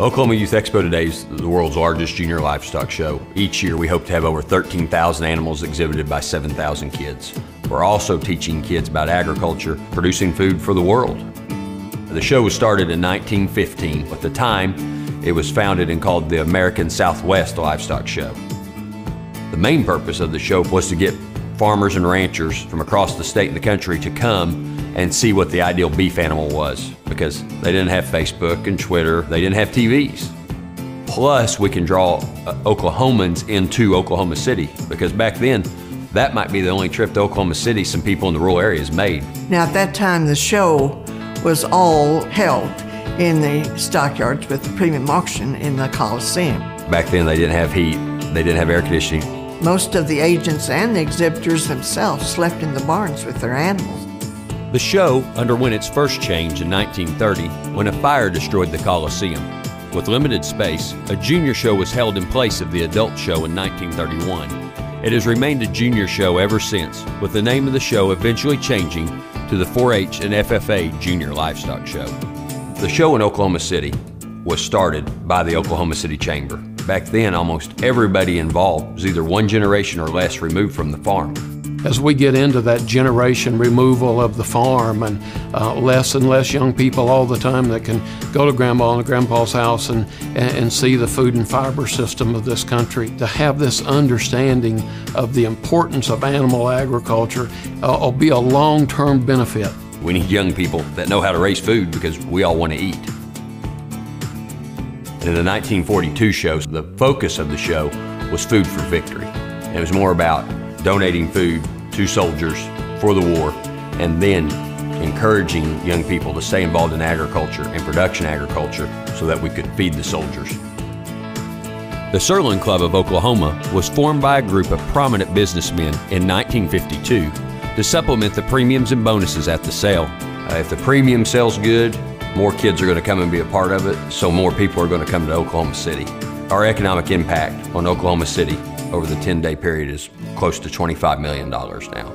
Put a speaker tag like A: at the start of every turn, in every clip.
A: Oklahoma Youth Expo today is the world's largest junior livestock show. Each year we hope to have over 13,000 animals exhibited by 7,000 kids. We're also teaching kids about agriculture, producing food for the world. The show was started in 1915. At the time, it was founded and called the American Southwest Livestock Show. The main purpose of the show was to get farmers and ranchers from across the state and the country to come and see what the ideal beef animal was, because they didn't have Facebook and Twitter, they didn't have TVs. Plus, we can draw Oklahomans into Oklahoma City, because back then, that might be the only trip to Oklahoma City some people in the rural areas made.
B: Now at that time, the show was all held in the stockyards with the premium auction in the Coliseum.
A: Back then, they didn't have heat, they didn't have air conditioning.
B: Most of the agents and the exhibitors themselves slept in the barns with their animals.
A: The show underwent its first change in 1930 when a fire destroyed the Coliseum. With limited space, a junior show was held in place of the adult show in 1931. It has remained a junior show ever since, with the name of the show eventually changing to the 4-H and FFA Junior Livestock Show. The show in Oklahoma City was started by the Oklahoma City Chamber. Back then, almost everybody involved was either one generation or less removed from the farm.
C: As we get into that generation removal of the farm and less young people all the time that can go to grandma and grandpa's house and see the food and fiber system of this country, to have this understanding of the importance of animal agriculture will be a long-term benefit.
A: We need young people that know how to raise food because we all want to eat. And in the 1942 shows, the focus of the show was Food for Victory. And it was more about donating food to soldiers for the war, and then encouraging young people to stay involved in agriculture and production agriculture so that we could feed the soldiers. The Sirloin Club of Oklahoma was formed by a group of prominent businessmen in 1952 to supplement the premiums and bonuses at the sale. If the premium sells good, more kids are going to come and be a part of it, so more people are going to come to Oklahoma City. Our economic impact on Oklahoma City over the 10-day period is close to $25 million now.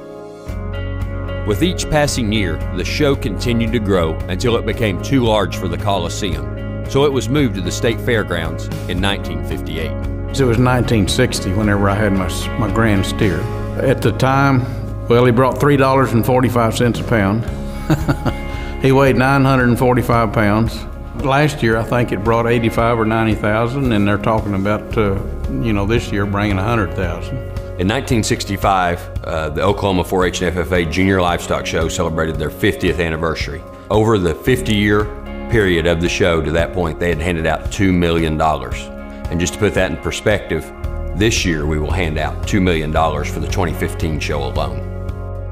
A: With each passing year, the show continued to grow until it became too large for the Coliseum, so it was moved to the state fairgrounds in 1958.
D: It was 1960 whenever I had my grand steer. At the time, well, he brought $3.45 a pound. He weighed 945 pounds. Last year, I think it brought 85 or 90,000, and they're talking about, this year bringing 100,000.
A: In 1965, the Oklahoma 4-H and FFA Junior Livestock Show celebrated their 50th anniversary. Over the 50-year period of the show to that point, they had handed out $2 million. And just to put that in perspective, this year we will hand out $2 million for the 2015 show alone.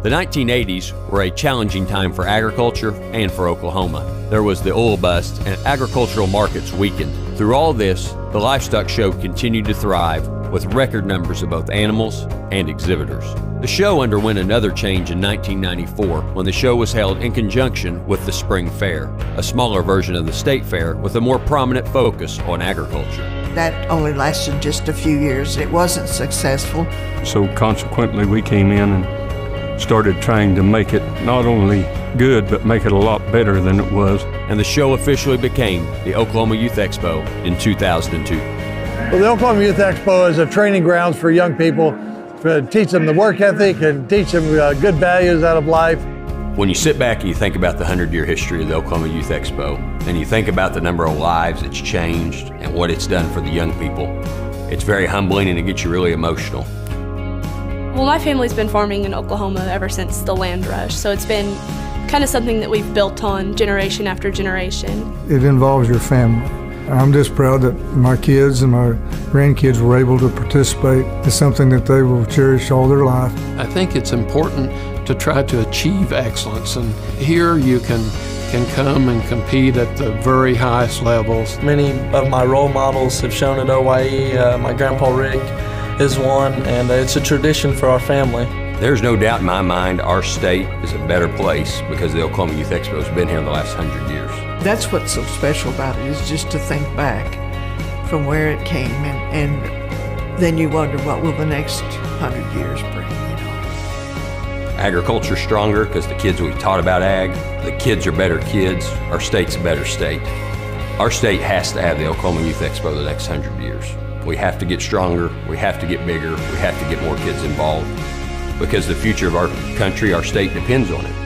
A: The 1980s were a challenging time for agriculture and for Oklahoma. There was the oil bust and agricultural markets weakened. Through all this, the livestock show continued to thrive with record numbers of both animals and exhibitors. The show underwent another change in 1994 when the show was held in conjunction with the Spring Fair, a smaller version of the State Fair with a more prominent focus on agriculture.
B: That only lasted just a few years. It wasn't successful.
E: So consequently, we came in and started trying to make it not only good, but make it a lot better than it was.
A: And the show officially became the Oklahoma Youth Expo in 2002.
F: Well, the Oklahoma Youth Expo is a training grounds for young people to teach them the work ethic and teach them good values out of life.
A: When you sit back and you think about the 100-year history of the Oklahoma Youth Expo, and you think about the number of lives it's changed and what it's done for the young people, it's very humbling and it gets you really emotional.
G: Well, my family's been farming in Oklahoma ever since the land rush, so it's been kind of something that we've built on generation after generation.
H: It involves your family. I'm just proud that my kids and my grandkids were able to participate. It's something that they will cherish all their life.
C: I think it's important to try to achieve excellence, and here you can come and compete at the very highest levels.
I: Many of my role models have shown at OYE. My grandpa Rick is one, and it's a tradition for our family.
A: There's no doubt in my mind our state is a better place because the Oklahoma Youth Expo has been here in the last 100 years.
B: That's what's so special about it, is just to think back from where it came, and then you wonder what will the next 100 years bring.
A: Agriculture's stronger because the kids we taught about ag. The kids are better kids. Our state's a better state. Our state has to have the Oklahoma Youth Expo the next 100 years. We have to get stronger, we have to get bigger, we have to get more kids involved because the future of our country, our state depends on it.